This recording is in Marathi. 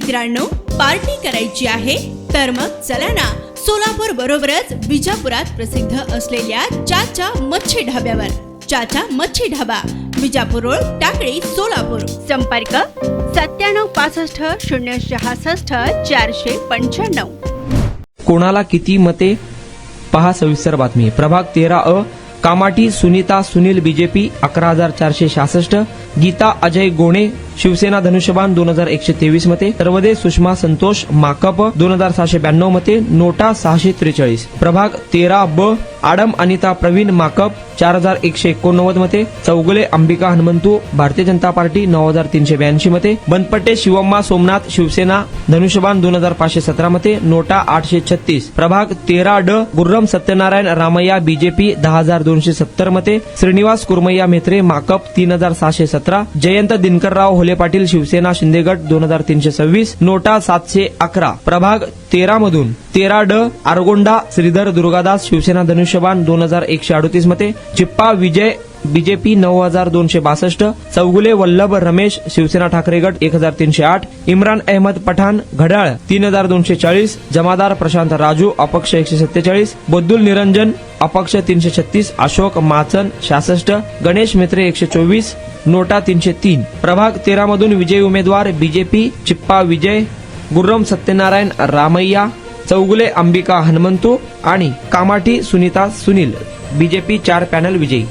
मित्रांनो, पार्टी करायची आहे तर मग चला ना, सोलापूर बरोबरच विजापुरात प्रसिद्ध असलेल्या चाचा मच्छी ढाब्यावर. चाचा मच्छी ढाबा, विजापूर रोड, टाकळी, सोलापूर. संपर्क 9765 066 495. कोणाला किती मते पहा सविस्तर बातमी. प्रभाग 13 कामाटी सुनीता सुनील बीजेपी 11466, गीता अजय गोणे शिवसेना धनुष्यबाण 2123 मते, सर्वदे सुषमा संतोष माकप 2692 मते, नोटा 643. प्रभाग 13 आडम अनिता प्रवीण माकप 4189 मते, चौगुले अंबिका हनुमंतू भारतीय जनता पार्टी 9382 मते, बनपट्टे शिवम्मा सोमनाथ शिवसेना धनुष्यबाण 2517 मते, नोटा 836. प्रभाग 13 गुर्रम सत्यनारायण रामय्या बीजेपी 10270 मते, श्रीनिवास कुरमय्या म्हेत्रे माकप 3717, जयंत दिनकरराव होले पाटील शिवसेना शिंदेगड 2326, नोटा 711. प्रभाग 13 मधून 13 आरगोंडा श्रीधर दुर्गादास शिवसेना धनुष्यबाण 2138 मते, चिप्पा विजय बीजेपी 9262, चौगुले वल्लभ रमेश शिवसेना ठाकरे गट 1308, इम्रान अहमद पठाण घड्याळ 3240, जमादार प्रशांत राजू अपक्ष 147, बद्दुल निरंजन अपक्ष 336, अशोक माचन 66, गणेश मित्रे 124, नोटा 303. प्रभाग 13 मधून विजयी उमेदवार बीजेपी चिप्पा विजय, गुर्रम सत्यनारायण रामय्या, चौगुले अंबिका हनुमंतू आणि कामाटी सुनीता सुनील बीजेपी 4 पॅनल विजयी.